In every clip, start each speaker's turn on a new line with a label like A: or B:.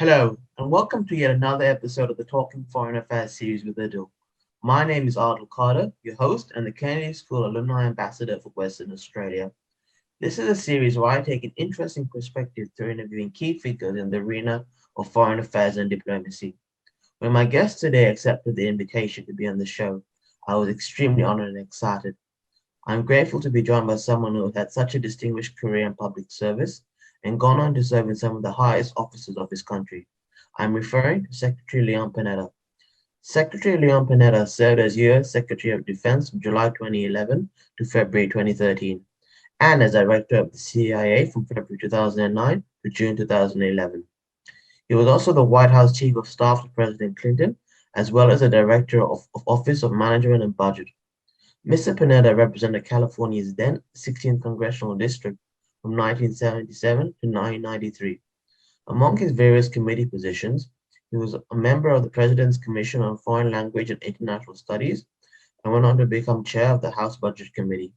A: Hello, and welcome to yet another episode of the Talking Foreign Affairs series with Adil. My name is Adil Cader, your host and the Kennedy School Alumni Ambassador for Western Australia. This is a series where I take an interesting perspective through interviewing key figures in the arena of foreign affairs and diplomacy. When my guest today accepted the invitation to be on the show, I was extremely honored and excited. I'm grateful to be joined by someone who has had such a distinguished career in public service and gone on to serve in some of the highest offices of his country. I'm referring to Secretary Leon Panetta. Secretary Leon Panetta served as U.S. Secretary of Defense from July 2011 to February 2013, and as Director of the CIA from February 2009 to June 2011. He was also the White House Chief of Staff to President Clinton, as well as the Director of Office of Management and Budget. Mr. Panetta represented California's then 16th Congressional District from 1977 to 1993. Among his various committee positions, he was a member of the President's Commission on Foreign Language and International Studies and went on to become chair of the House Budget Committee.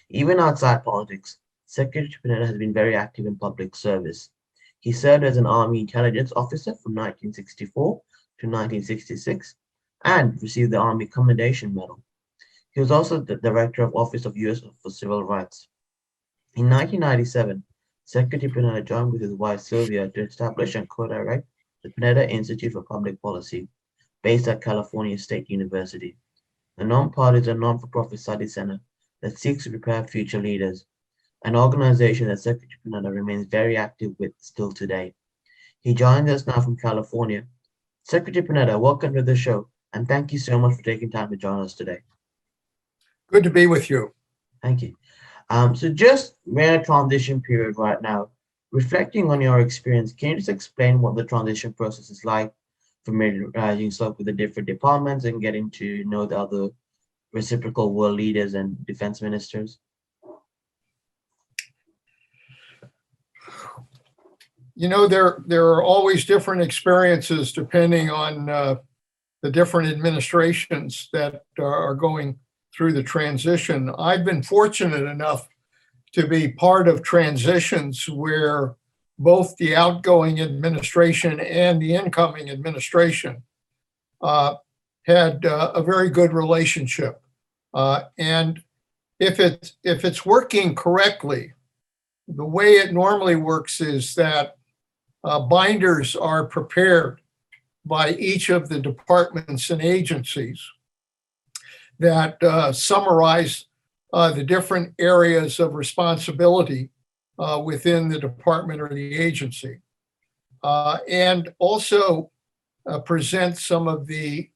A: Even outside politics, Secretary Panetta has been very active in public service. He served as an Army intelligence officer from 1964 to 1966 and received the Army Commendation Medal. He was also the director of Office of U.S. for Civil Rights. In 1997, Secretary Panetta joined with his wife Sylvia to establish and co-direct the Panetta Institute for Public Policy, based at California State University. The non-partisan non-for-profit study center that seeks to prepare future leaders, an organization that Secretary Panetta remains very active with still today. He joins us now from California. Secretary Panetta, welcome to the show, and thank you so much for taking time to join us today.
B: Good to be with you.
A: Thank you. We're in a transition period right now. Reflecting on your experience, can you just explain what the transition process is like, familiarizing yourself with the different departments and getting to know the other reciprocal world leaders and defense ministers?
B: You know, there are always different experiences depending on the different administrations that are going through the transition. I've been fortunate enough to be part of transitions where both the outgoing administration and the incoming administration had a very good relationship. And if it's working correctly, the way it normally works is that binders are prepared by each of the departments and agencies that summarize the different areas of responsibility within the department or the agency, and also present some of the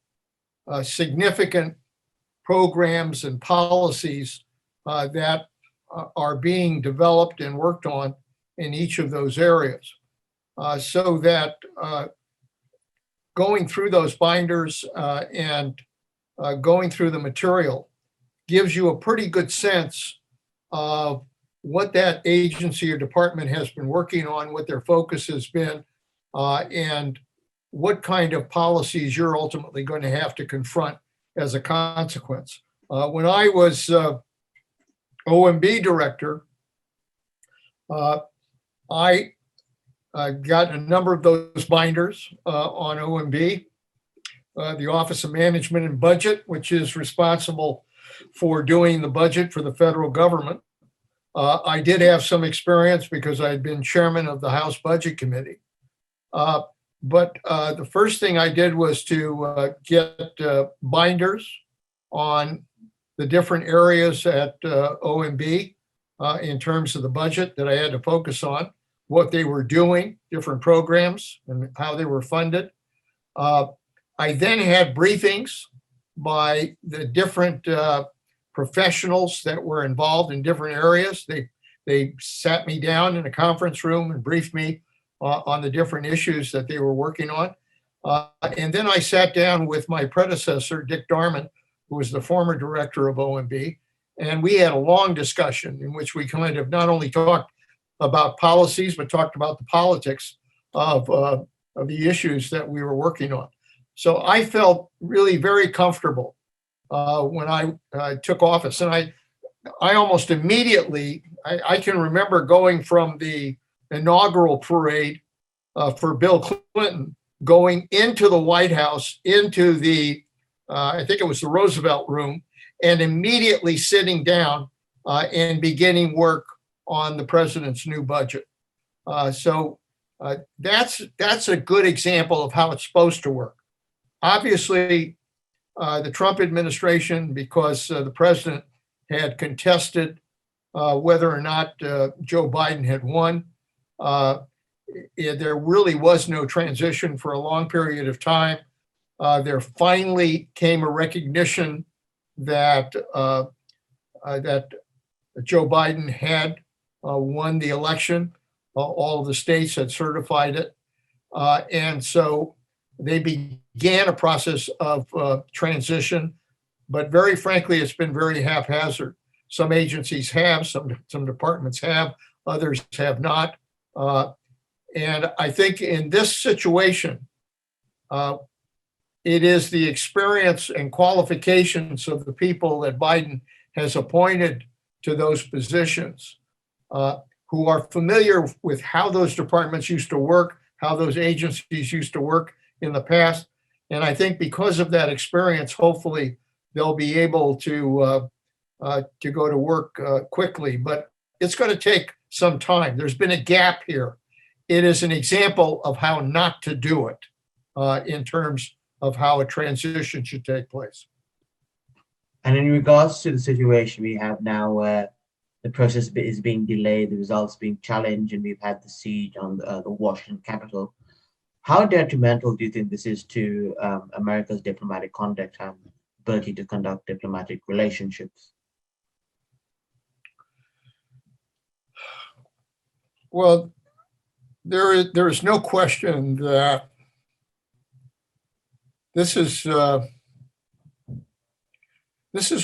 B: significant programs and policies that are being developed and worked on in each of those areas, so that going through those binders and going through the material gives you a pretty good sense of what that agency or department has been working on, what their focus has been, and what kind of policies you're ultimately going to have to confront as a consequence. When I was OMB director, I got a number of those binders on OMB. The Office of Management and Budget, which is responsible for doing the budget for the federal government. I did have some experience because I had been chairman of the House Budget Committee. But the first thing I did was to get binders on the different areas at OMB in terms of the budget that I had to focus on, what they were doing, different programs, and how they were funded. I then had briefings by the different professionals that were involved in different areas. They sat me down in a conference room and briefed me on the different issues that they were working on. And then I sat down with my predecessor, Dick Darman, who was the former director of OMB, and we had a long discussion in which we kind of not only talked about policies, but talked about the politics of the issues that we were working on. So I felt really very comfortable when I took office. And I almost immediately, I can remember going from the inaugural parade for Bill Clinton going into the White House, into the, I think it was the Roosevelt Room, and immediately sitting down and beginning work on the president's new budget. So that's a good example of how it's supposed to work. Obviously, the Trump administration, because the president had contested whether or not Joe Biden had won, there really was no transition for a long period of time. There finally came a recognition that that Joe Biden had won the election. All of the states had certified it. And so they began a process of transition, but very frankly, it's been very haphazard. Some agencies have, some departments have, others have not. And I think in this situation, it is the experience and qualifications of the people that Biden has appointed to those positions who are familiar with how those departments used to work, how those agencies used to work in the past. And I think because of that experience, hopefully they'll be able to go to work quickly. But it's going to take some time. There's been a gap here. It is an example of how not to do it in terms of how a transition should take place.
A: And in regards to the situation we have now, where the process is being delayed, the results being challenged, and we've had the siege on the Washington Capitol, how detrimental do you think this is to America's diplomatic conduct and ability to conduct diplomatic relationships?
B: Well, there is no question that this is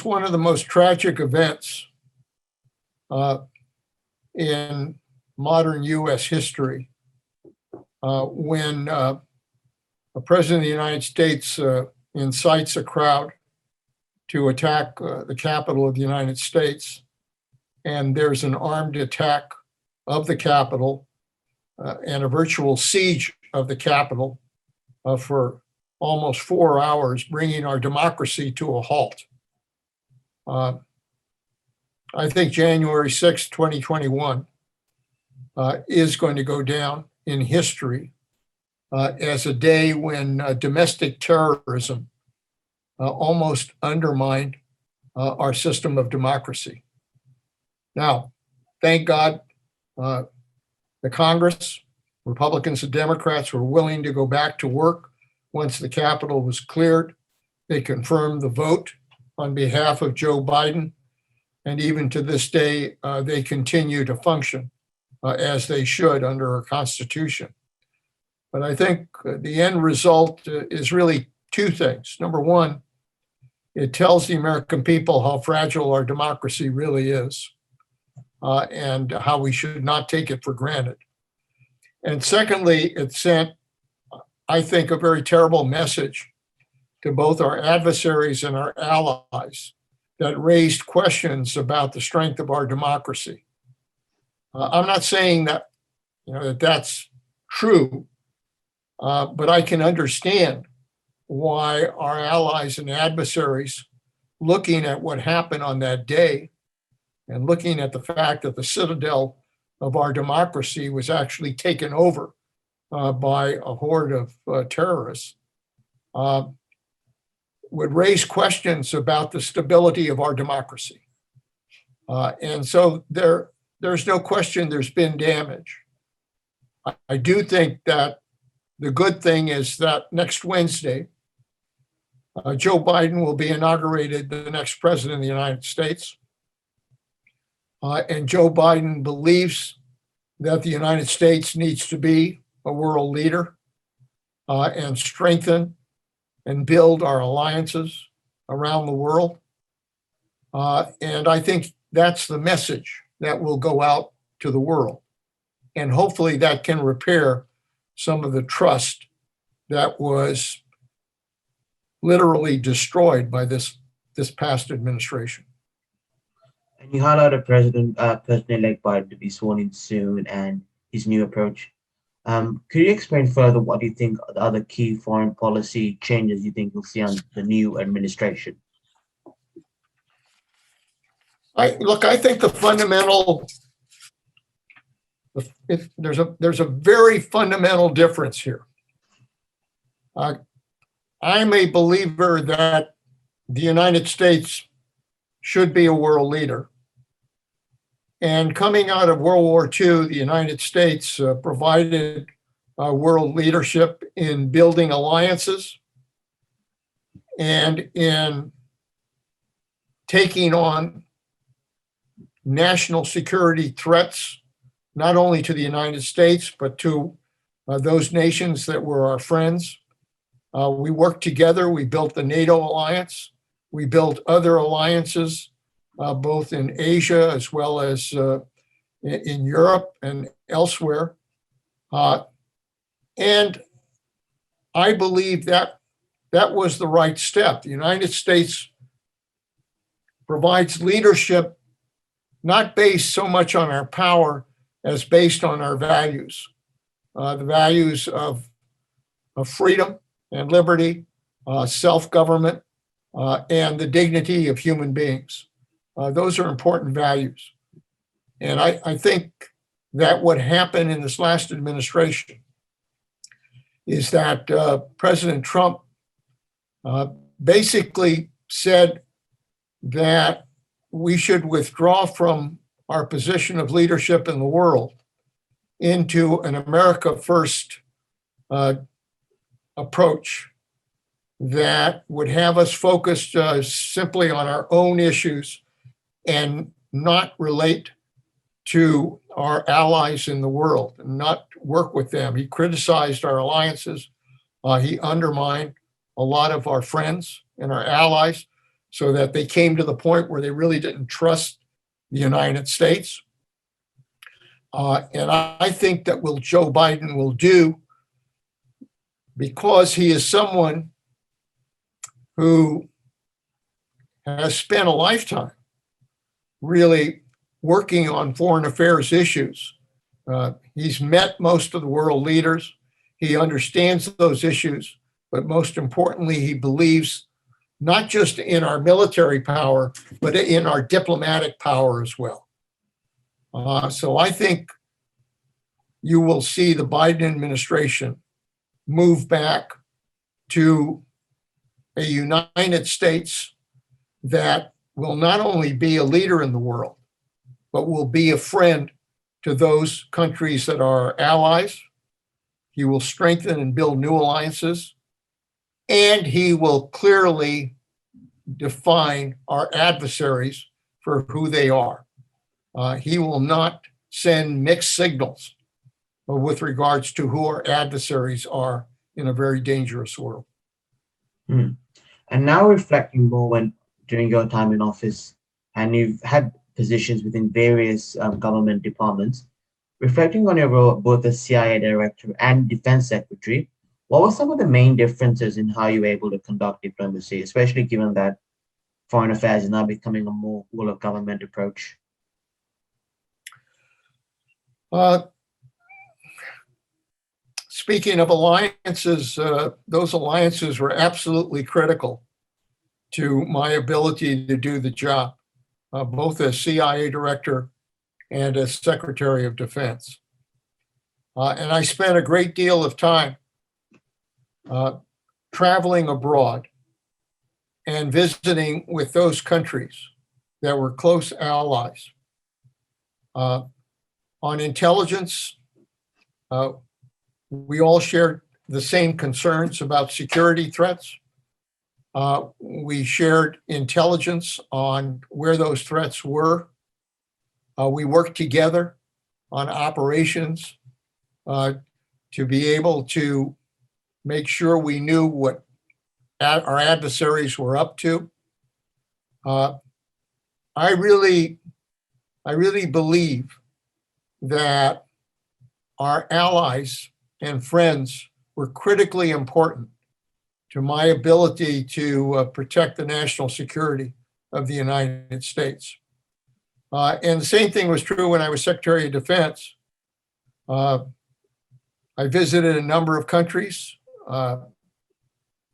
B: one of the most tragic events in modern U.S. history, when a president of the United States incites a crowd to attack the Capitol of the United States, and there's an armed attack of the Capitol and a virtual siege of the Capitol for almost 4 hours, bringing our democracy to a halt. I think January 6, 2021 is going to go down in history as a day when domestic terrorism almost undermined our system of democracy. Now, thank God, the Congress, Republicans and Democrats, were willing to go back to work once the Capitol was cleared. They confirmed the vote on behalf of Joe Biden. And even to this day, they continue to function as they should under our Constitution. But I think the end result is really two things. Number one, it tells the American people how fragile our democracy really is and how we should not take it for granted. And secondly, it sent, I think, a very terrible message to both our adversaries and our allies that raised questions about the strength of our democracy. I'm not saying that, that's true, but I can understand why our allies and adversaries, looking at what happened on that day and looking at the fact that the citadel of our democracy was actually taken over by a horde of terrorists, would raise questions about the stability of our democracy. And so there's no question there's been damage. I do think that the good thing is that next Wednesday, Joe Biden will be inaugurated the next president of the United States. And Joe Biden believes that the United States needs to be a world leader and strengthen and build our alliances around the world. And I think that's the message that will go out to the world. And hopefully that can repair some of the trust that was literally destroyed by this past administration.
A: And you highlighted President-elect Biden to be sworn in soon and his new approach. Could you explain further what you think are the other key foreign policy changes you think you'll see on the new administration?
B: I think the fundamental, there's a very fundamental difference here. I'm a believer that the United States should be a world leader. And coming out of World War II, the United States provided world leadership in building alliances and in taking on national security threats, not only to the United States, but to those nations that were our friends. We worked together. We built the NATO alliance. We built other alliances, both in Asia as well as in Europe and elsewhere. And I believe that that was the right step. The United States provides leadership not based so much on our power as based on our values, the values of freedom and liberty, self-government, and the dignity of human beings. Those are important values. And I think that what happened in this last administration is that President Trump basically said that we should withdraw from our position of leadership in the world into an America First approach that would have us focused simply on our own issues and not relate to our allies in the world and not work with them. He criticized our alliances. He undermined a lot of our friends and our allies so that they came to the point where they really didn't trust the United States. And I think that what Joe Biden will do, because he is someone who has spent a lifetime really working on foreign affairs issues. He's met most of the world leaders. He understands those issues, but most importantly, he believes not just in our military power, but in our diplomatic power as well. So I think you will see the Biden administration move back to a United States that will not only be a leader in the world, but will be a friend to those countries that are allies. He will strengthen and build new alliances, and he will clearly define our adversaries for who they are. He will not send mixed signals with regards to who our adversaries are in a very dangerous world.
A: And now reflecting more when during your time in office, and you've had positions within various government departments, reflecting on your role both as CIA director and defense secretary, what were some of the main differences in how you were able to conduct diplomacy, especially given that foreign affairs is now becoming a more whole of government approach?
B: Speaking of alliances, those alliances were absolutely critical to my ability to do the job, both as CIA director and as Secretary of Defense. And I spent a great deal of time traveling abroad and visiting with those countries that were close allies. On intelligence, we all shared the same concerns about security threats. We shared intelligence on where those threats were. We worked together on operations to be able to make sure we knew what our adversaries were up to. I really believe that our allies and friends were critically important to my ability to protect the national security of the United States. And the same thing was true when I was Secretary of Defense. I I visited a number of countries,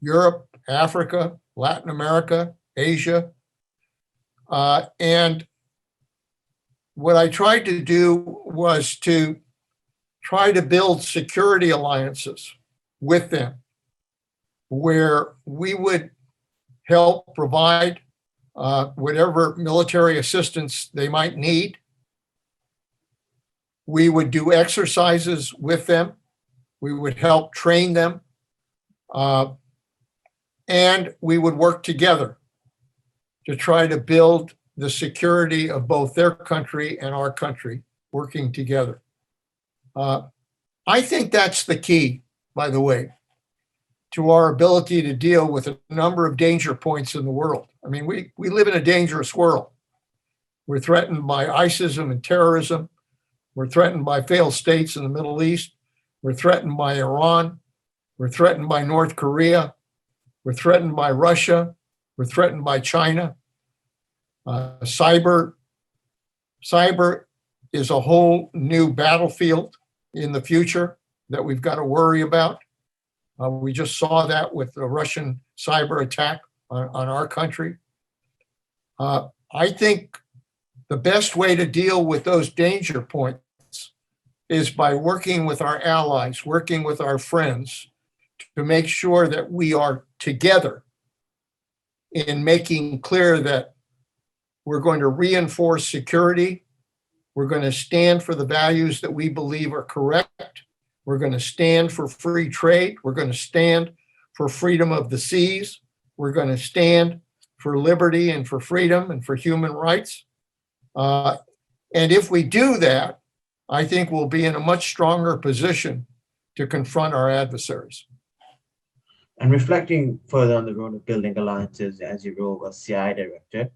B: Europe, Africa, Latin America, Asia. And what I tried to do was to try to build security alliances with them, where we would help provide whatever military assistance they might need. We would do exercises with them. We would help train them. And we would work together to try to build the security of both their country and our country working together. I think that's the key, by the way, to our ability to deal with a number of danger points in the world. I mean, we live in a dangerous world. We're threatened by ISIS and terrorism. We're threatened by failed states in the Middle East. We're threatened by Iran. We're threatened by North Korea. We're threatened by Russia. We're threatened by China. Cyber is a whole new battlefield in the future that we've got to worry about. We just saw that with the Russian cyber attack on our country. I think the best way to deal with those danger points is by working with our allies, working with our friends to make sure that we are together in making clear that we're going to reinforce security. We're going to stand for the values that we believe are correct. We're going to stand for free trade. We're going to stand for freedom of the seas. We're going to stand for liberty and for freedom and for human rights. And if we do that, I think we'll be in a much stronger position to confront our adversaries.
A: And reflecting further on the role of building alliances as your role as CIA director,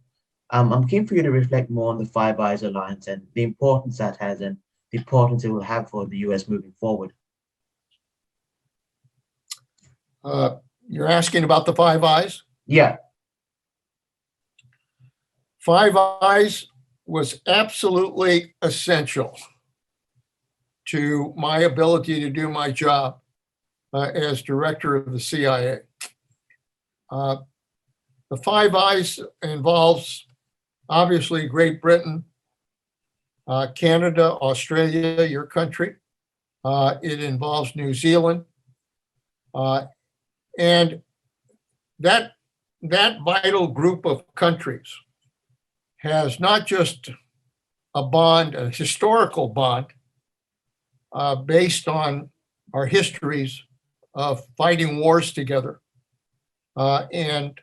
A: I'm keen for you to reflect more on the Five Eyes Alliance and the importance that has and the importance it will have for the US moving forward.
B: You're asking about the Five Eyes?
A: Yeah.
B: Five Eyes was absolutely essential to my ability to do my job as director of the CIA. The Five Eyes involves obviously Great Britain, Canada, Australia, your country. It involves New Zealand. And that vital group of countries has not just a bond, a historical bond, based on our histories of fighting wars together and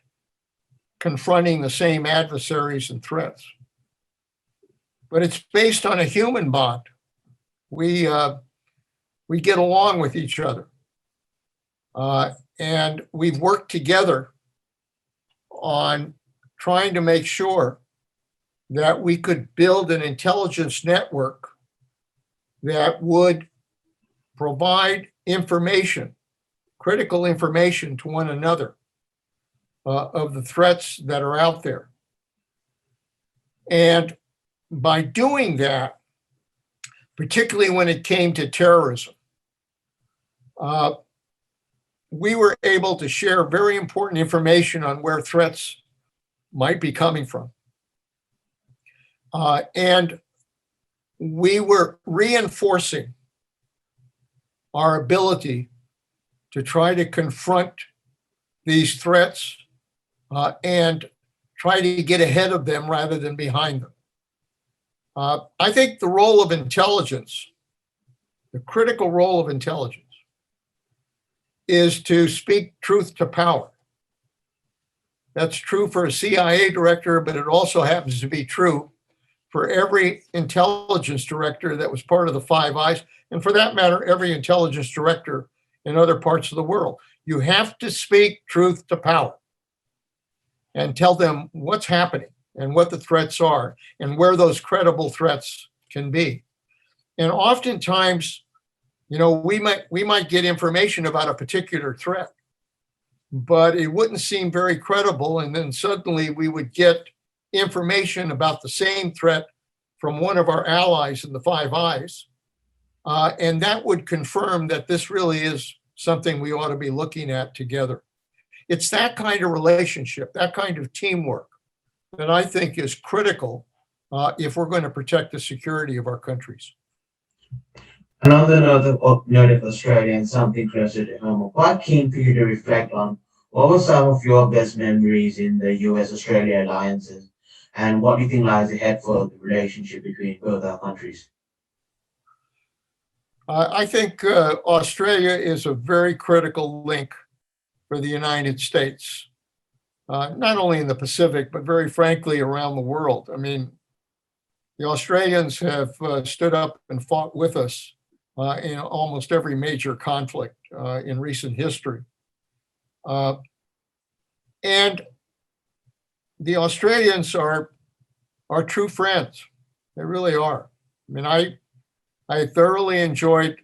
B: confronting the same adversaries and threats. But it's based on a human bond. We get along with each other. And we've worked together on trying to make sure that we could build an intelligence network that would provide information, critical information to one another of the threats that are out there. And by doing that, particularly when it came to terrorism, we were able to share very important information on where threats might be coming from. And we were reinforcing our ability to try to confront these threats and try to get ahead of them rather than behind them. I think the role of intelligence, the critical role of intelligence, is to speak truth to power. That's true for a CIA director, but it also happens to be true for every intelligence director that was part of the Five Eyes, and for that matter, every intelligence director in other parts of the world. You have to speak truth to power and tell them what's happening and what the threats are and where those credible threats can be. And oftentimes, you know, we might get information about a particular threat, but it wouldn't seem very credible. And then suddenly we would get information about the same threat from one of our allies in the Five Eyes. And that would confirm that this really is something we ought to be looking at together. It's that kind of relationship, that kind of teamwork that I think is critical if we're going to protect the security of our countries.
A: And on the note of Australia and something closer to home, I'm quite keen for you to reflect on what were some of your best memories in the U.S. Australia alliances, and what do you think lies ahead for the relationship between both our countries?
B: I think Australia is a very critical link for the United States, not only in the Pacific, but very frankly around the world. I mean, the Australians have stood up and fought with us in almost every major conflict in recent history. And the Australians are true friends. They really are. I mean, I thoroughly enjoyed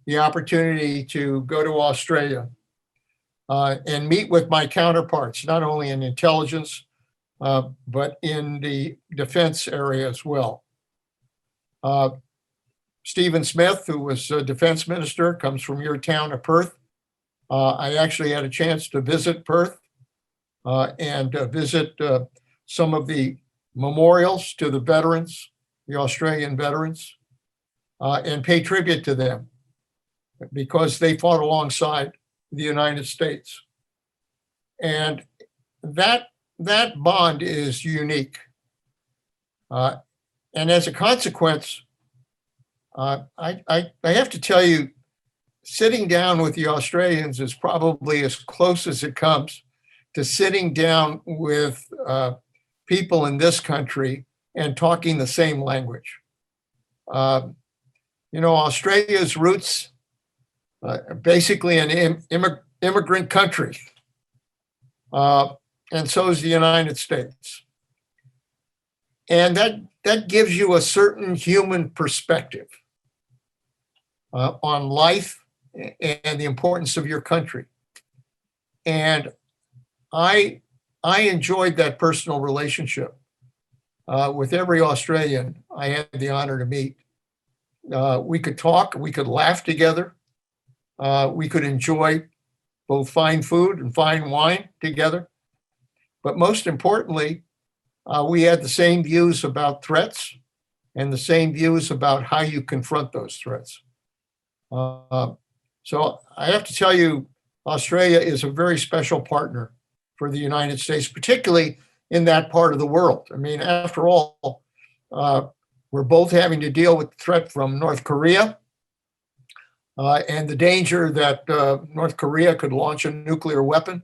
B: the opportunity to go to Australia and meet with my counterparts, not only in intelligence, but in the defense area as well. Stephen Smith, who was a defense minister, comes from your town of Perth. I actually had a chance to visit Perth and visit some of the memorials to the veterans, the Australian veterans, and pay tribute to them because they fought alongside the United States. And that bond is unique. And as a consequence, I have to tell you, sitting down with the Australians is probably as close as it comes to sitting down with people in this country and talking the same language. Australia's roots are basically an immigrant country, and so is the United States. And that gives you a certain human perspective on life and the importance of your country. And I enjoyed that personal relationship with every Australian I had the honor to meet. We could talk, we could laugh together, we could enjoy both fine food and fine wine together. But most importantly, we had the same views about threats and the same views about how you confront those threats. So I have to tell you, Australia is a very special partner for the United States, particularly in that part of the world. I mean, after all, we're both having to deal with the threat from North Korea and the danger that North Korea could launch a nuclear weapon,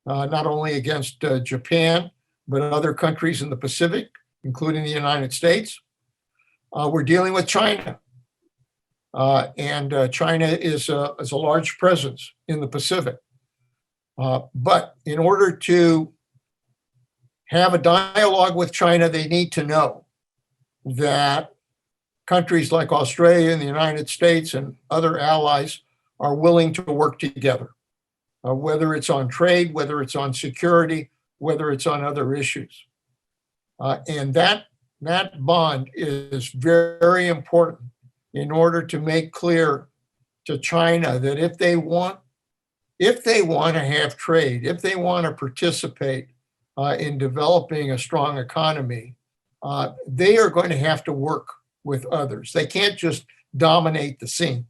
B: not only against Japan, but other countries in the Pacific, including the United States. We're dealing with China. And China is a large presence in the Pacific. But in order to have a dialogue with China, they need to know that countries like Australia and the United States and other allies are willing to work together, whether it's on trade, whether it's on security, whether it's on other issues. And that bond is very important in order to make clear to China that if they want to have trade, if they want to participate in developing a strong economy, they are going to have to work with others. They can't just dominate the scene.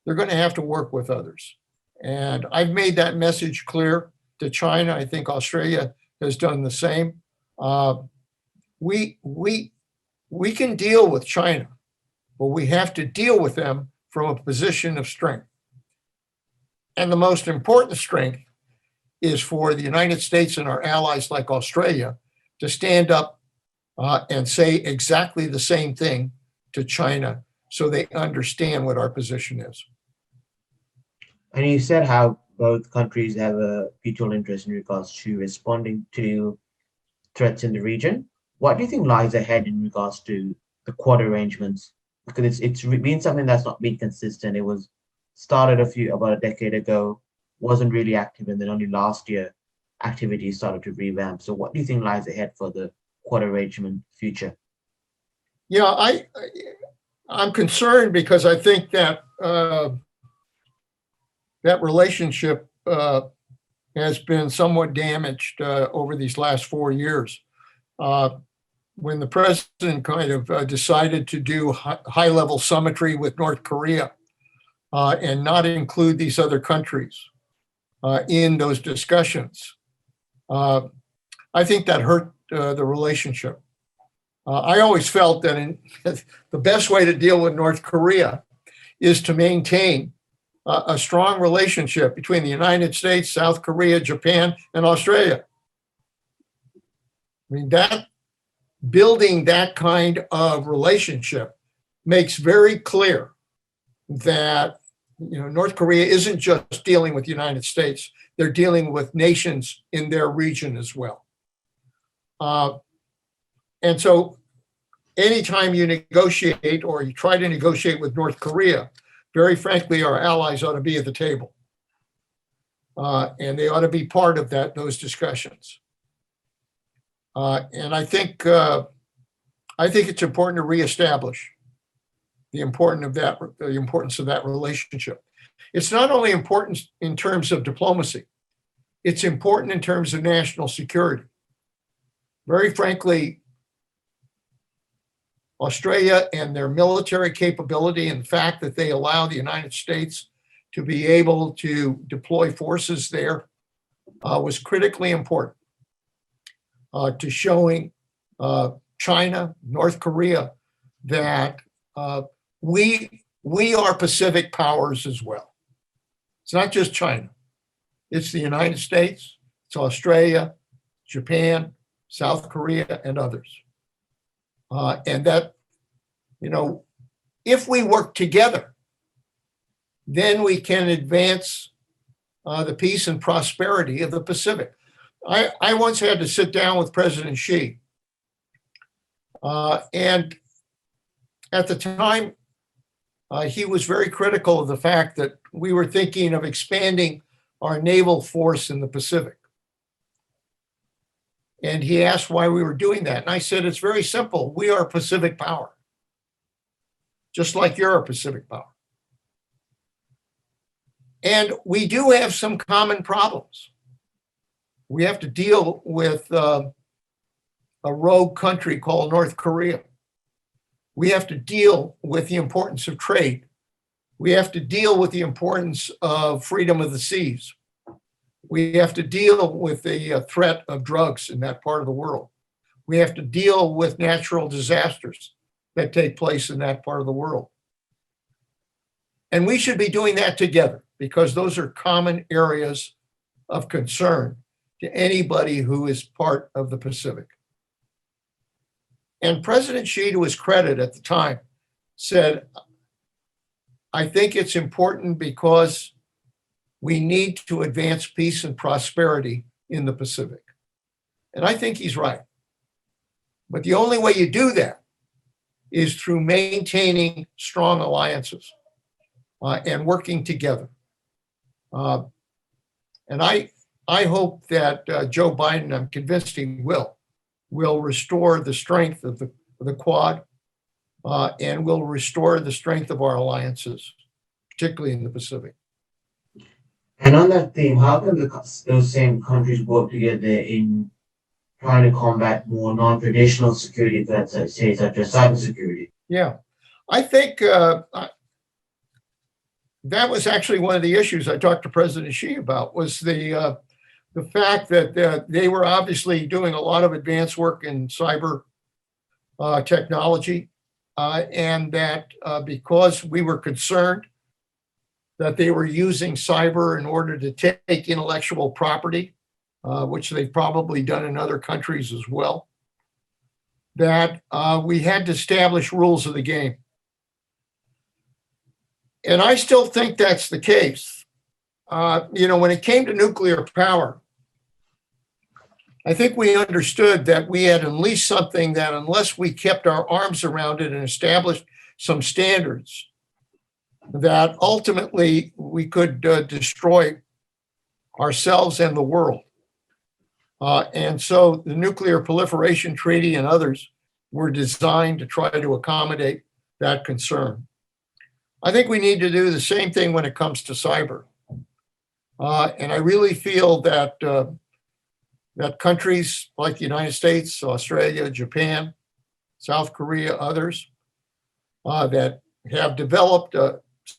B: They're going to have to work with others. And I've made that message clear to China. I think Australia has done the same. We can deal with China, but we have to deal with them from a position of strength. And the most important strength is for the United States and our allies like Australia to stand up and say exactly the same thing to China so they understand what our position is.
A: And you said how both countries have a mutual interest in regards to responding to threats in the region. What do you think lies ahead in regards to the Quad arrangements? Because it's been something that's not been consistent. It was started about a decade ago, wasn't really active, and then only last year activities started to revamp. So what do you think lies ahead for the Quad arrangement future?
B: Yeah, I'm concerned because I think that that relationship has been somewhat damaged over these last 4 years. When the president kind of decided to do high-level summitry with North Korea and not include these other countries in those discussions, I think that hurt the relationship. I always felt that the best way to deal with North Korea is to maintain a strong relationship between the United States, South Korea, Japan, and Australia. I mean, that building that kind of relationship makes very clear that North Korea isn't just dealing with the United States; they're dealing with nations in their region as well. And so anytime you negotiate or you try to negotiate with North Korea, very frankly, our allies ought to be at the table. And they ought to be part of those discussions. And I think it's important to reestablish the importance of that relationship. It's not only important in terms of diplomacy, it's important in terms of national security. Very frankly, Australia and their military capability and the fact that they allow the United States to be able to deploy forces there was critically important to showing China, North Korea, that we are Pacific powers as well. It's not just China. It's the United States, it's Australia, Japan, South Korea, and others. And that, if we work together, then we can advance the peace and prosperity of the Pacific. I once had to sit down with President Xi. And at the time, he was very critical of the fact that we were thinking of expanding our naval force in the Pacific. And he asked why we were doing that. And I said, it's very simple. We are a Pacific power, just like you're a Pacific power. And we do have some common problems. We have to deal with a rogue country called North Korea. We have to deal with the importance of trade. We have to deal with the importance of freedom of the seas. We have to deal with the threat of drugs in that part of the world. We have to deal with natural disasters that take place in that part of the world. And we should be doing that together because those are common areas of concern to anybody who is part of the Pacific. And President Xi, to his credit at the time, said, I think it's important because we need to advance peace and prosperity in the Pacific. And I think he's right. But the only way you do that is through maintaining strong alliances and working together. And I hope that Joe Biden, I'm convinced he will restore the strength of the Quad and will restore the strength of our alliances, particularly in the Pacific.
A: And on that theme, how can those same countries work together in trying to combat more non-traditional security threats, say, such as cybersecurity?
B: Yeah, I think that was actually one of the issues I talked to President Xi about, was the fact that they were obviously doing a lot of advanced work in cyber technology, and that because we were concerned that they were using cyber in order to take intellectual property, which they've probably done in other countries as well, that we had to establish rules of the game. And I still think that's the case. When it came to nuclear power, I think we understood that we had unleashed something that, unless we kept our arms around it and established some standards, that ultimately we could destroy ourselves and the world. And so the Nuclear Proliferation Treaty and others were designed to try to accommodate that concern. I think we need to do the same thing when it comes to cyber. And I really feel that that countries like the United States, Australia, Japan, South Korea, others that have developed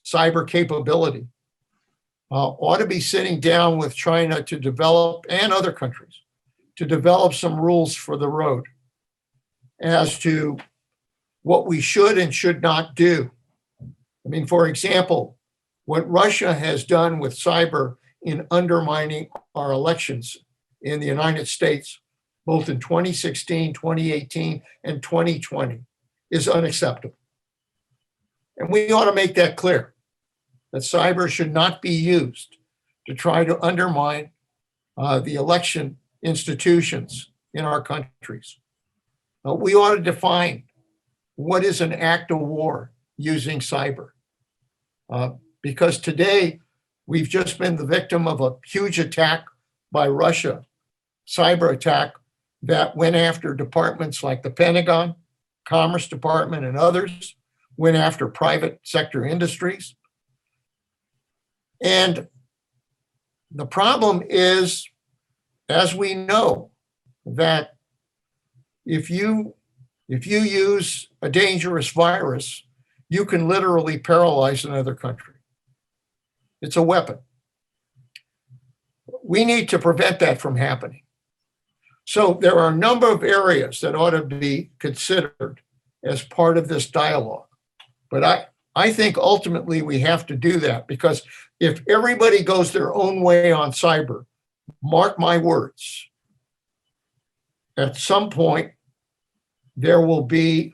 B: cyber capability ought to be sitting down with China to develop, and other countries, to develop some rules for the road as to what we should and should not do. I mean, for example, what Russia has done with cyber in undermining our elections in the United States, both in 2016, 2018, and 2020, is unacceptable. And we ought to make that clear, that cyber should not be used to try to undermine the election institutions in our countries. We ought to define what is an act of war using cyber. Because today, we've just been the victim of a huge attack by Russia, cyber attack that went after departments like the Pentagon, Commerce Department, and others, went after private sector industries. And the problem is, as we know, that if you use a dangerous virus, you can literally paralyze another country. It's a weapon. We need to prevent that from happening. So there are a number of areas that ought to be considered as part of this dialogue. But I think ultimately we have to do that, because if everybody goes their own way on cyber, mark my words, at some point there will be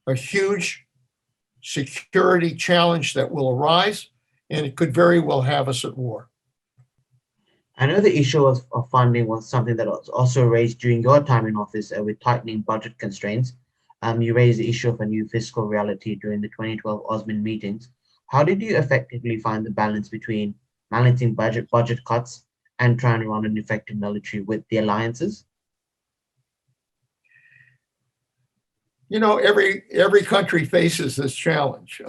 B: a huge security challenge that will arise, and it could very well have us at war.
A: I know the issue of funding was something that was also raised during your time in office with tightening budget constraints. You raised the issue of a new fiscal reality during the 2012 Osmond meetings. How did you effectively find the balance between balancing budget cuts and trying to run an effective military with the alliances?
B: You know, every country faces this challenge.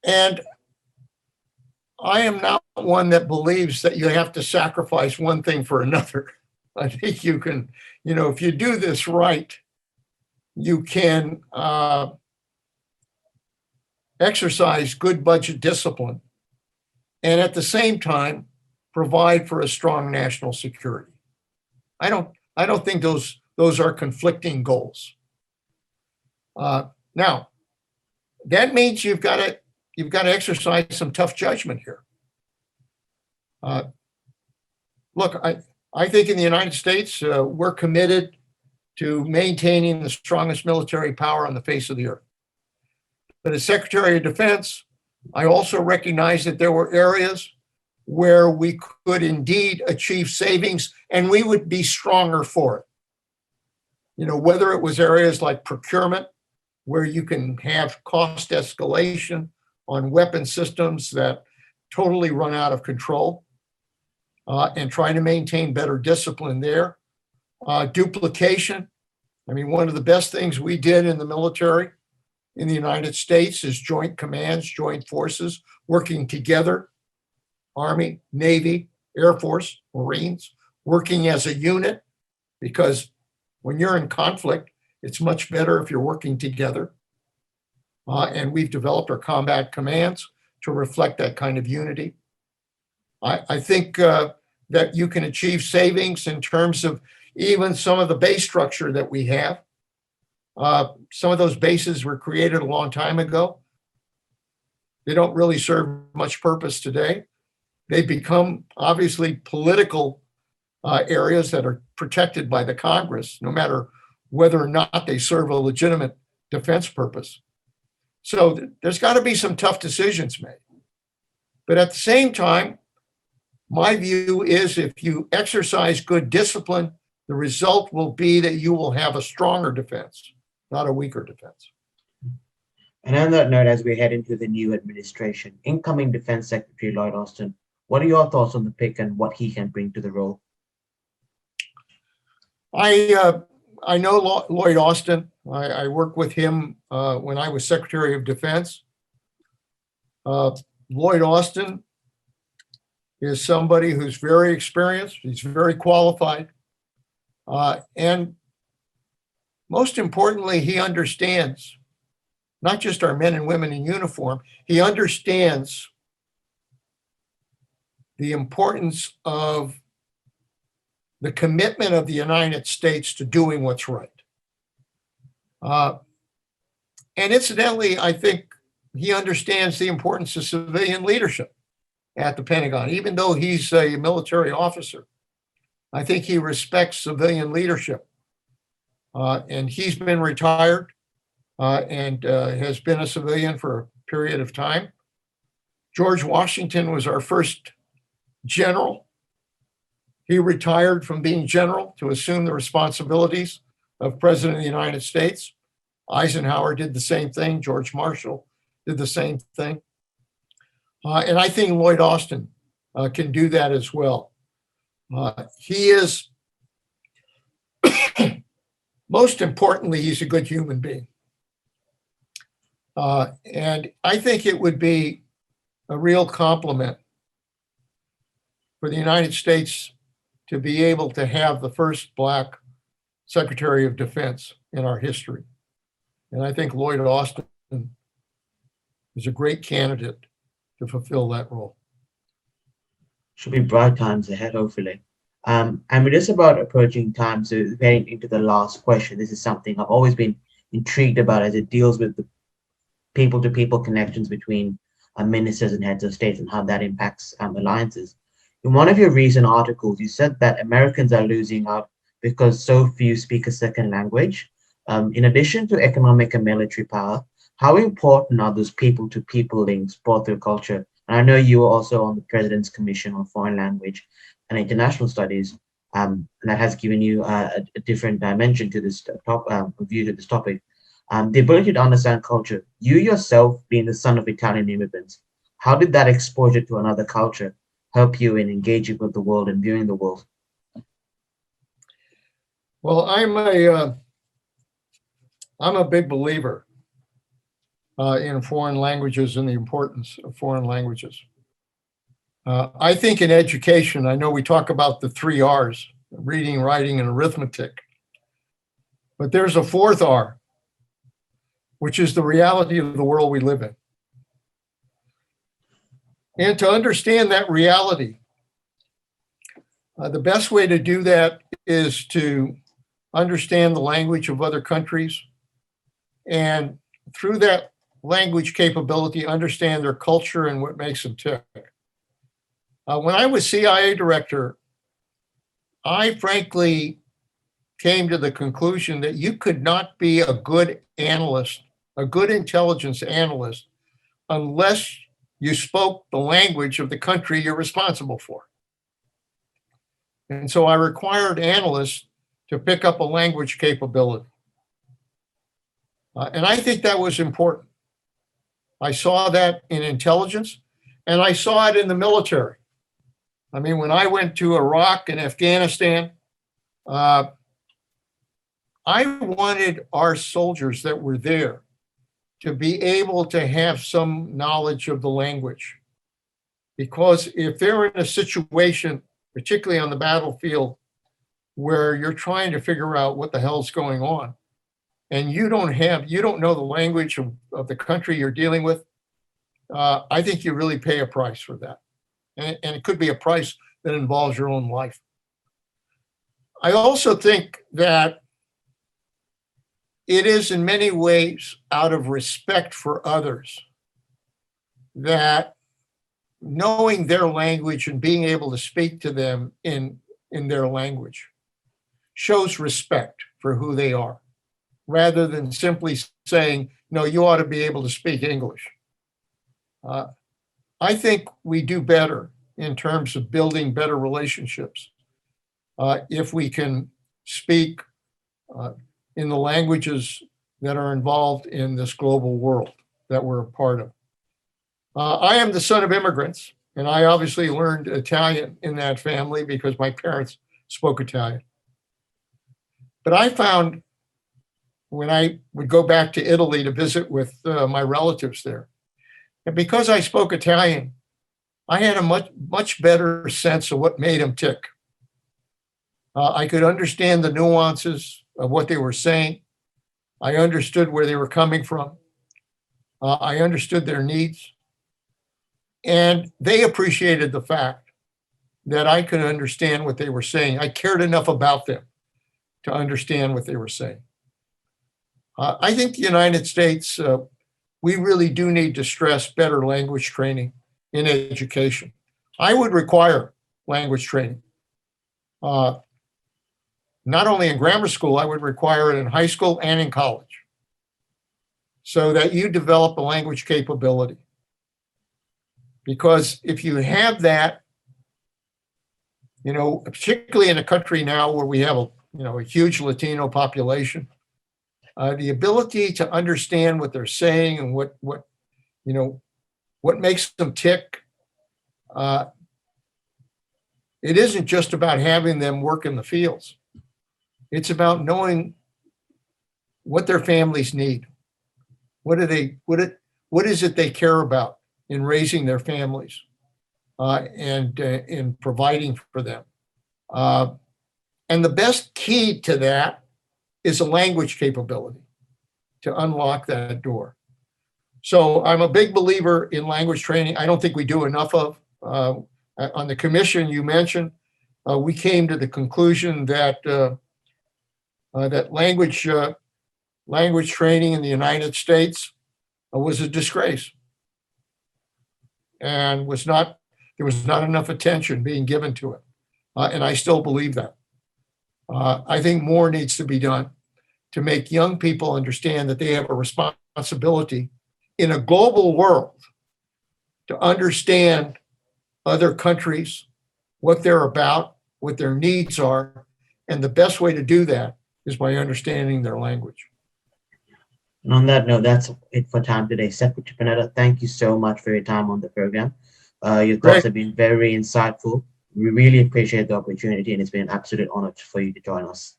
B: And I am not one that believes that you have to sacrifice one thing for another. I think you can, you know, if you do this right, you can exercise good budget discipline and at the same time provide for a strong national security. I don't think those are conflicting goals. Now, that means you've got to exercise some tough judgment here. Look, I think in the United States, we're committed to maintaining the strongest military power on the face of the earth. But as Secretary of Defense, I also recognize that there were areas where we could indeed achieve savings and we would be stronger for it. You know, whether it was areas like procurement, where you can have cost escalation on weapon systems that totally run out of control, and trying to maintain better discipline there. Duplication. I mean, one of the best things we did in the military in the United States is joint commands, joint forces, working together, Army, Navy, Air Force, Marines, working as a unit, because when you're in conflict, it's much better if you're working together. And we've developed our combat commands to reflect that kind of unity. I think that you can achieve savings in terms of even some of the base structure that we have. Some of those bases were created a long time ago. They don't really serve much purpose today. They become obviously political areas that are protected by the Congress, no matter whether or not they serve a legitimate defense purpose. So there's got to be some tough decisions made. But at the same time, my view is if you exercise good discipline, the result will be that you will have a stronger defense, not a weaker defense.
A: And on that note, as we head into the new administration, incoming Defense Secretary Lloyd Austin, what are your thoughts on the pick and what he can bring to the role?
B: I I know Lloyd Austin. I worked with him when I was Secretary of Defense. Lloyd Austin is somebody who's very experienced. He's very qualified. And most importantly, he understands not just our men and women in uniform, he understands the importance of the commitment of the United States to doing what's right. And incidentally, I think he understands the importance of civilian leadership at the Pentagon. Even though he's a military officer, I think he respects civilian leadership. And he's been retired and has been a civilian for a period of time. George Washington was our first general. He retired from being general to assume the responsibilities of President of the United States. Eisenhower did the same thing. George Marshall did the same thing. And I think Lloyd Austin can do that as well. He is, most importantly, he's a good human being. And I think it would be a real compliment for the United States to be able to have the first Black Secretary of Defense in our history. And I think Lloyd Austin is a great candidate to fulfill that role.
A: Should be bright times ahead, hopefully. And we're just about approaching time, so getting into the last question. This is something I've always been intrigued about as it deals with the people-to-people connections between ministers and heads of states and how that impacts alliances. In one of your recent articles, you said that Americans are losing out because so few speak a second language. In addition to economic and military power, how important are those people-to-people links brought through culture? And I know you were also on the President's Commission on Foreign Language and International Studies, and that has given you a different dimension to this view to this topic. The ability to understand culture. You yourself, being the son of Italian immigrants, how did that exposure to another culture help you in engaging with the world and viewing the world?
B: Well, I'm a big believer in foreign languages and the importance of foreign languages. I think in education, I know we talk about the 3 R's, reading, writing, and arithmetic, but there's a 4th R, which is the reality of the world we live in. And to understand that reality, the best way to do that is to understand the language of other countries, and through that language capability, understand their culture and what makes them tick. When I was CIA director, I frankly came to the conclusion that you could not be a good analyst, a good intelligence analyst, unless you spoke the language of the country you're responsible for. And so I required analysts to pick up a language capability. And I think that was important. I saw that in intelligence, and I saw it in the military. I mean, when I went to Iraq and Afghanistan, I wanted our soldiers that were there to be able to have some knowledge of the language. Because if they're in a situation, particularly on the battlefield, where you're trying to figure out what the hell's going on, and you don't know the language of the country you're dealing with, I think you really pay a price for that. And it could be a price that involves your own life. I also think that it is in many ways out of respect for others that knowing their language and being able to speak to them in their language shows respect for who they are, rather than simply saying, no, you ought to be able to speak English. I think we do better in terms of building better relationships if we can speak in the languages that are involved in this global world that we're a part of. I am the son of immigrants, and I obviously learned Italian in that family because my parents spoke Italian. But I found when I would go back to Italy to visit with my relatives there, and because I spoke Italian, I had a much better sense of what made them tick. I could understand the nuances of what they were saying. I understood where they were coming from. I understood their needs. And they appreciated the fact that I could understand what they were saying. I cared enough about them to understand what they were saying. I think the United States, we really do need to stress better language training in education. I would require language training. Not only in grammar school, I would require it in high school and in college so that you develop a language capability. Because if you have that, particularly in a country now where we have a huge Latino population, the ability to understand what they're saying and what makes them tick. It isn't just about having them work in the fields. It's about knowing what their families need. What is it they care about in raising their families and in providing for them? And the best key to that is a language capability to unlock that door. So I'm a big believer in language training. I don't think we do enough of. On the commission you mentioned, we came to the conclusion that that language training in the United States was a disgrace, and there was not enough attention being given to it. And I still believe that. I think more needs to be done to make young people understand that they have a responsibility in a global world to understand other countries, what they're about, what their needs are. And the best way to do that is by understanding their language.
A: And on that note, that's it for time today. Secretary Panetta, thank you so much for your time on the program. Your thoughts have been very insightful. We really appreciate the opportunity, and it's been an absolute honor for you to join us.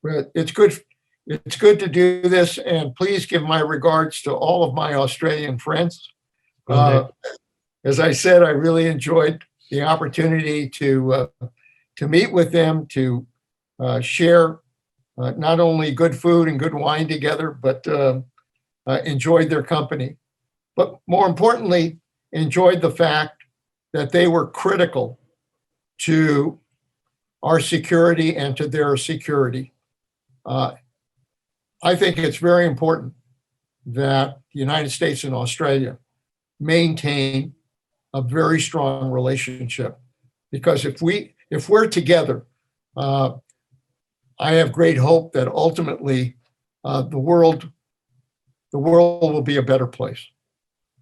B: Well, it's good to do this, and please give my regards to all of my Australian friends. As I said, I really enjoyed the opportunity to meet with them, to share not only good food and good wine together, but enjoyed their company. But more importantly, enjoyed the fact that they were critical to our security and to their security. I think it's very important that the United States and Australia maintain a very strong relationship, because if we're together, I have great hope that ultimately the world will be a better place.